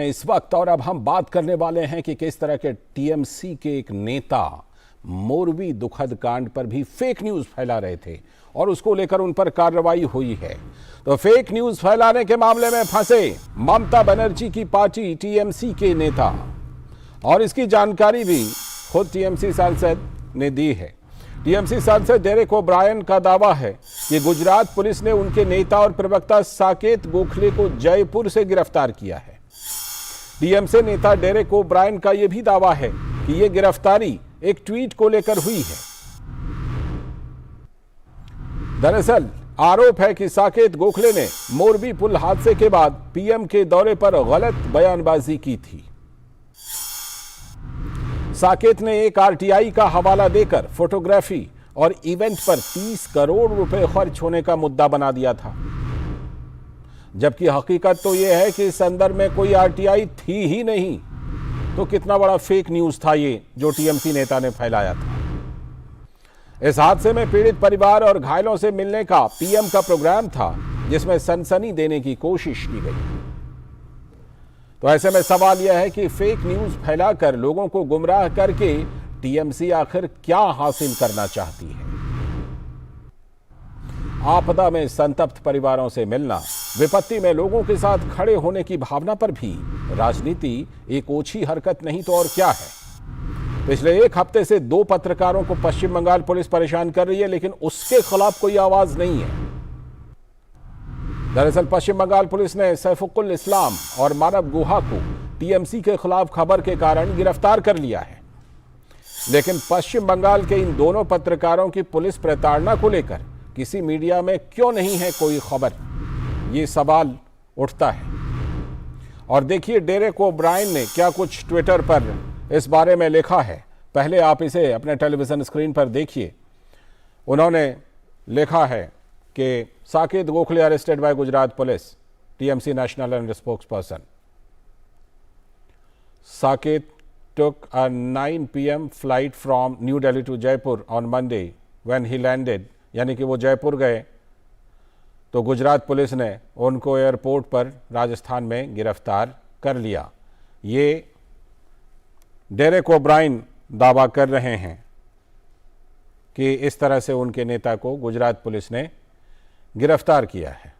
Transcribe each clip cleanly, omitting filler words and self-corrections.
इस वक्त और अब हम बात करने वाले हैं कि किस तरह के टीएमसी के एक नेता मोरबी दुखद कांड पर भी फेक न्यूज फैला रहे थे और उसको लेकर उन पर कार्रवाई हुई है। तो फेक न्यूज फैलाने के मामले में फंसे ममता बनर्जी की पार्टी टीएमसी के नेता, और इसकी जानकारी भी खुद टीएमसी सांसद ने दी है। टीएमसी सांसद डेरेक ओब्रायन का दावा है कि गुजरात पुलिस ने उनके नेता और प्रवक्ता साकेत गोखले को जयपुर से गिरफ्तार किया है। टीएमसी नेता डेरेक ओब्रायन का यह भी दावा है कि यह गिरफ्तारी एक ट्वीट को लेकर हुई है। दरअसल आरोप है कि साकेत गोखले ने मोरबी पुल हादसे के बाद पीएम के दौरे पर गलत बयानबाजी की थी। साकेत ने एक आरटीआई का हवाला देकर फोटोग्राफी और इवेंट पर 30 करोड़ रुपए खर्च होने का मुद्दा बना दिया था, जबकि हकीकत तो यह है कि इस संदर्भ में कोई आरटीआई थी ही नहीं। तो कितना बड़ा फेक न्यूज था ये जो टीएमसी नेता ने फैलाया था। इस हादसे में पीड़ित परिवार और घायलों से मिलने का पीएम का प्रोग्राम था, जिसमें सनसनी देने की कोशिश की गई। तो ऐसे में सवाल यह है कि फेक न्यूज फैलाकर लोगों को गुमराह करके टीएमसी आखिर क्या हासिल करना चाहती है। आपदा में संतप्त परिवारों से मिलना, विपत्ति में लोगों के साथ खड़े होने की भावना पर भी राजनीति एक ओछी हरकत नहीं तो और क्या है। पिछले एक हफ्ते से 2 पत्रकारों को पश्चिम बंगाल पुलिस परेशान कर रही है, लेकिन उसके खिलाफ कोई आवाज नहीं है। दरअसल पश्चिम बंगाल पुलिस ने सैफुकुल इस्लाम और मानव गुहा को टीएमसी के खिलाफ खबर के कारण गिरफ्तार कर लिया है, लेकिन पश्चिम बंगाल के इन दोनों पत्रकारों की पुलिस प्रताड़ना को लेकर किसी मीडिया में क्यों नहीं है कोई खबर, ये सवाल उठता है। और देखिए डेरेक ओब्रायन ने क्या कुछ ट्विटर पर इस बारे में लिखा है। पहले आप इसे अपने टेलीविजन स्क्रीन पर देखिए। उन्होंने लिखा है कि Saket Gokhale arrested bye Gujarat police, TMC national and spokes person. Saket took a 9 p.m. flight from New Delhi to Jaipur on Monday when he landed, यानी कि वो जयपुर गए तो गुजरात पुलिस ने उनको एयरपोर्ट पर राजस्थान में गिरफ्तार कर लिया। ये डेरेक ओब्रायन दावा कर रहे हैं कि इस तरह से उनके नेता को गुजरात पुलिस ने गिरफ्तार किया है।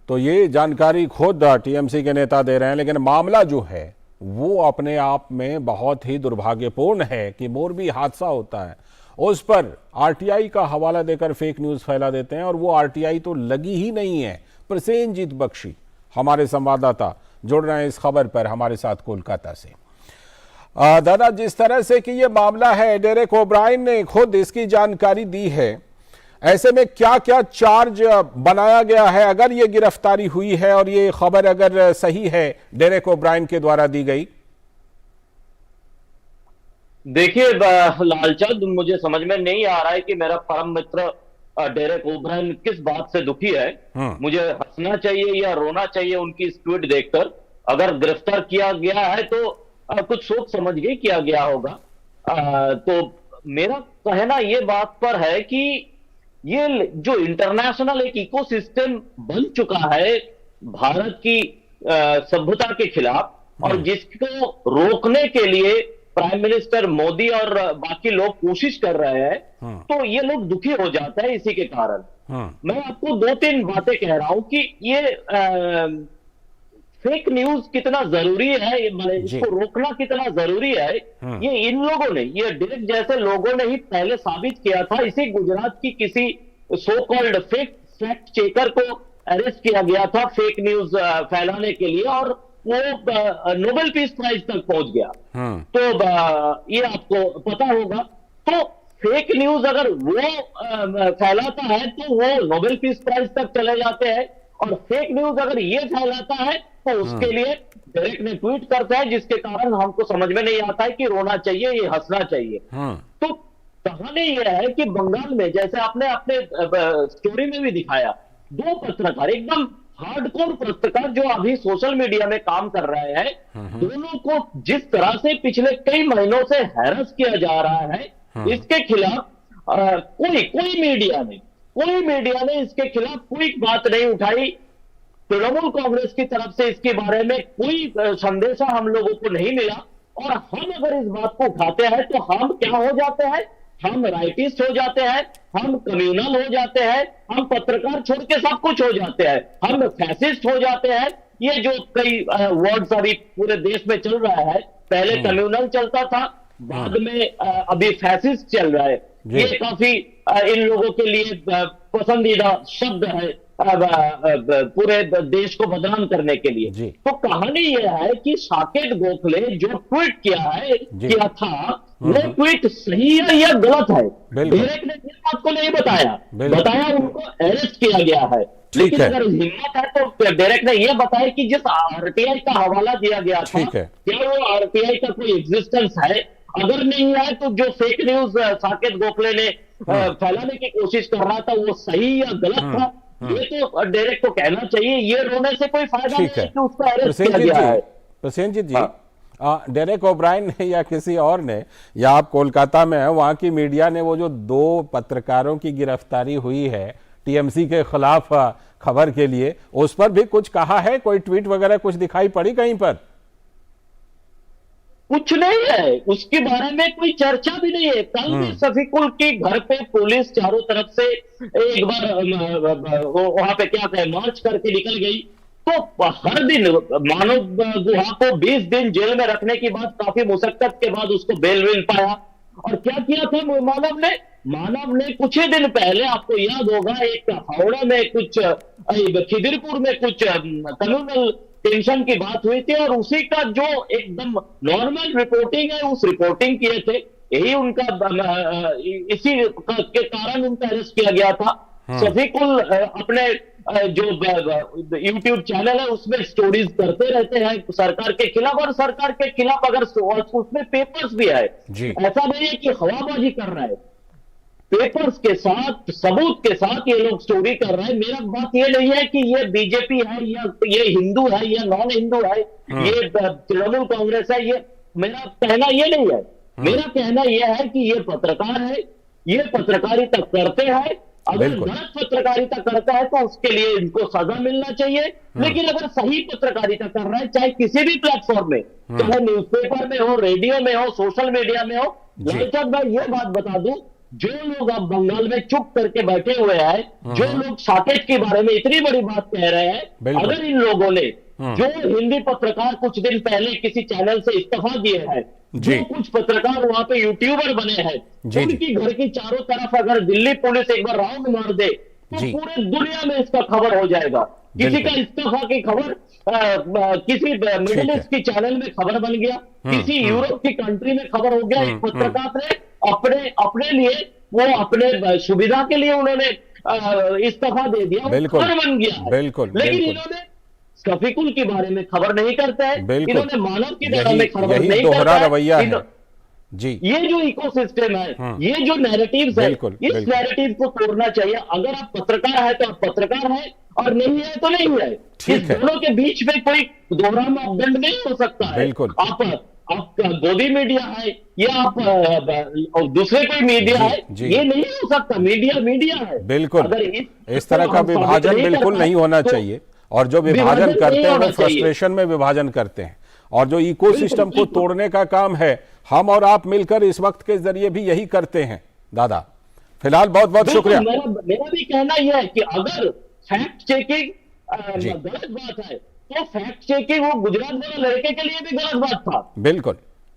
तो ये जानकारी खुद टीएमसी के नेता दे रहे हैं, लेकिन मामला जो है वो अपने आप में बहुत ही दुर्भाग्यपूर्ण है कि मोरबी हादसा होता है, उस पर आरटीआई का हवाला देकर फेक न्यूज फैला देते हैं, और वो आरटीआई तो लगी ही नहीं है। प्रसेनजीत बख्शी हमारे संवाददाता जुड़ रहे हैं इस खबर पर हमारे साथ कोलकाता से। दादा, जिस तरह से कि ये मामला है, डेरेक ओब्रायन ने खुद इसकी जानकारी दी है, ऐसे में क्या क्या चार्ज बनाया गया है अगर ये गिरफ्तारी हुई है और ये खबर अगर सही है डेरेक ओब्रायन के द्वारा दी गई? देखिए लालचंद, मुझे समझ में नहीं आ रहा है कि मेरा परम मित्र डेरेक ओब्रायन किस बात से दुखी है। मुझे हंसना चाहिए या रोना चाहिए उनकी इस ट्वीट देखकर। अगर गिरफ्तार किया गया है तो कुछ सोच समझ के किया गया होगा। तो मेरा कहना ये बात पर है कि ये जो इंटरनेशनल एक इकोसिस्टम बन चुका है भारत की सभ्यता के खिलाफ, और जिसको रोकने के लिए प्राइम मिनिस्टर मोदी और बाकी लोग कोशिश कर रहे हैं, तो ये लोग दुखी हो जाते हैं इसी के कारण। मैं आपको 2-3 बातें कह रहा हूं कि ये फेक न्यूज कितना जरूरी है, इसको रोकना कितना जरूरी है, ये इन लोगों ने, ये डेरेक जैसे लोगों ने ही पहले साबित किया था। इसी गुजरात की किसी सो कॉल्ड फैक्ट चेकर को अरेस्ट किया गया था फेक न्यूज फैलाने के लिए, और वो नोबेल पीस प्राइज तक पहुंच गया। तो ये आपको पता होगा। तो फेक न्यूज अगर वो फैलाता है तो वो नोबेल पीस प्राइज तक चले जाते हैं, और फेक न्यूज अगर ये फैलाता है तो उसके लिए डेरेक ने ट्वीट करता है, जिसके कारण हमको समझ में नहीं आता है कि रोना चाहिए या हंसना चाहिए। तो कहानी यह है कि बंगाल में, जैसे आपने अपने स्टोरी में भी दिखाया, 2 पत्रकार, एकदम हार्डकोर पत्रकार जो अभी सोशल मीडिया में काम कर रहे हैं, दोनों को जिस तरह से पिछले कई महीनों से हैरेस किया जा रहा है, इसके खिलाफ कोई मीडिया ने कोई मीडिया ने इसके खिलाफ कोई बात नहीं उठाई। तृणमूल कांग्रेस की तरफ से इसके बारे में कोई संदेशा हम लोगों को नहीं मिला। और हम अगर इस बात को उठाते हैं तो हम क्या हो जाते हैं, हम राइटिस्ट हो जाते हैं, हम कम्युनल हो जाते हैं, हम पत्रकार छोड़ के सब कुछ हो जाते हैं, हम फैसिस्ट हो जाते हैं। ये जो कई वर्ड्स अभी पूरे देश में चल रहा है, पहले कम्युनल चलता था, बाद में अभी फैसिस्ट चल रहा है। ये काफी इन लोगों के लिए पसंदीदा शब्द है पूरे देश को बदनाम करने के लिए। तो कहानी यह है कि साकेत गोखले जो ट्वीट किया था, वो ट्वीट सही है या गलत है, डायरेक्ट ने इस बात को नहीं बताया उनको अरेस्ट किया गया है। लेकिन अगर हिम्मत है तो डायरेक्ट ने यह बताया कि जिस आरटीआई का हवाला दिया गया था, क्या वो आरटीआई का कोई एग्जिस्टेंस है? अगर नहीं है तो जो फेक न्यूज साकेत गोखले ने फैलाने की कोशिश कर रहा था वो सही या गलत था, ये तो डायरेक्ट को कहना चाहिए। ये रोने से कोई फायदा नहीं है कि उसका अरेस्ट किया गया है। प्रसेनजीत जी, डेरेक ओब्रायन ने या किसी और ने, या आप कोलकाता में हैं, वहां की मीडिया ने वो जो 2 पत्रकारों की गिरफ्तारी हुई है टीएमसी के खिलाफ खबर के लिए, उस पर भी कुछ कहा है? कोई ट्वीट वगैरह कुछ दिखाई पड़ी कहीं पर? कुछ नहीं है, उसके बारे में कोई चर्चा भी नहीं है। कल भी शफीकुल के घर पे पुलिस चारों तरफ से एक बार वहां पे क्या कहे मार्च करके निकल गई। तो हर दिन मानव गुहा को 20 दिन जेल में रखने की बात, काफी मुशक्कत के बाद उसको बेल मिल पाया। और क्या किया था मानव ने कुछ ही दिन पहले, आपको याद होगा, एक हावड़ा में कुछ, खिदिरपुर में कुछ कम्युनल टेंशन की बात हुई थी, और उसी का जो एकदम नॉर्मल रिपोर्टिंग है, उस रिपोर्टिंग किए थे, यही उनका इसी के कारण उनका अरेस्ट किया गया था। शफीकुल अपने जो यूट्यूब चैनल है उसमें स्टोरीज करते रहते हैं सरकार के खिलाफ, और सरकार के खिलाफ अगर उसमें पेपर्स भी है, ऐसा नहीं है कि हवाबाजी कर रहा है, पेपर्स के साथ, सबूत के साथ ये लोग स्टोरी कर रहे हैं। मेरा बात ये नहीं है कि ये बीजेपी है या ये हिंदू है या नॉन हिंदू है, ये तृणमूल कांग्रेस है, ये मेरा कहना ये नहीं है। मेरा कहना यह है कि ये पत्रकार है, ये पत्रकारिता करते हैं। अगर गलत पत्रकारिता करता है तो उसके लिए इनको सजा मिलना चाहिए। लेकिन अगर सही पत्रकारिता कर रहा है, चाहे किसी भी प्लेटफॉर्म में, चाहे न्यूज़पेपर में हो, रेडियो में हो, सोशल मीडिया में हो, लालचंद भाई ये बात बता दूं, जो लोग अब बंगाल में चुप करके बैठे हुए हैं, जो लोग साकेत के बारे में इतनी बड़ी बात कह रहे हैं, अगर इन लोगों ने, जो हिंदी पत्रकार कुछ दिन पहले किसी चैनल से इस्तीफा दिए हैं, जो कुछ पत्रकार वहां पे यूट्यूबर बने हैं, उनकी घर की चारों तरफ अगर दिल्ली पुलिस एक बार राउंड मार दे तो पूरे दुनिया में इसका खबर हो जाएगा। किसी का इस्तीफा की खबर किसी मिडिल ईस्ट की चैनल में खबर बन गया, किसी यूरोप की कंट्री में खबर हो गया। एक पत्रकार ने अपने लिए, वो अपने सुविधा के लिए उन्होंने इस्तीफा दे दिया, खबर बन गया। लेकिन इन्होंने शफीकुल के बारे में खबर नहीं करते हैं, इन्होंने मानव के बारे में खबर नहीं करते हैं। जी, ये जो इकोसिस्टम है, ये जो नैरेटिव्स है, इस नैरेटिव को तोड़ना चाहिए। अगर आप पत्रकार है तो आप पत्रकार है, और नहीं है तो नहीं है। इस दोनों के बीच में कोई दोहरा मापदंड नहीं हो सकता है। आप गोदी मीडिया है या आप दूसरे कोई मीडिया है, ये नहीं हो सकता। मीडिया है। बिल्कुल, अगर इस तरह का विभाजन बिल्कुल नहीं होना चाहिए। और जो विभाजन करते हैं वो फ्रस्ट्रेशन में विभाजन करते हैं, और जो इकोसिस्टम को तोड़ने का काम है, हम और आप मिलकर इस वक्त के जरिए भी यही करते हैं। दादा, फिलहाल बहुत बहुत शुक्रिया। मेरा भी कहना यह है कि अगर फैक्ट चेकिंग गलत बात है तो फैक्ट चेकिंग वो गुजरात वाले लड़के के लिए भी गलत बात था। बिल्कुल।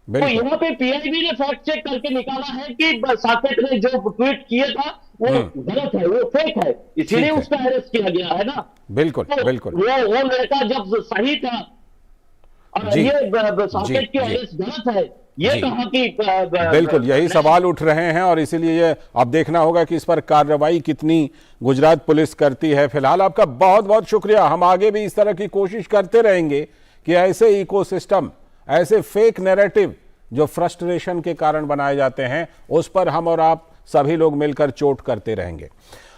तो यहाँ पे पीआईबी ने फैक्ट चेक करके निकाला है कि साकेत ने जो ट्वीट किया था वो गलत है, वो फेक है, इसीलिए उसका अरेस्ट किया गया है ना। बिल्कुल बिल्कुल। वो लड़का जब सही था, ये साकेत की अरेस्ट गलत है, ये कहा कि बिल्कुल यही सवाल उठ रहे हैं, और इसीलिए ये अब देखना होगा कि इस पर कार्रवाई कितनी गुजरात पुलिस करती है। फिलहाल आपका बहुत बहुत शुक्रिया। हम आगे भी इस तरह की कोशिश करते रहेंगे कि ऐसे इकोसिस्टम, ऐसे फेक नैरेटिव जो फ्रस्ट्रेशन के कारण बनाए जाते हैं, उस पर हम और आप सभी लोग मिलकर चोट करते रहेंगे।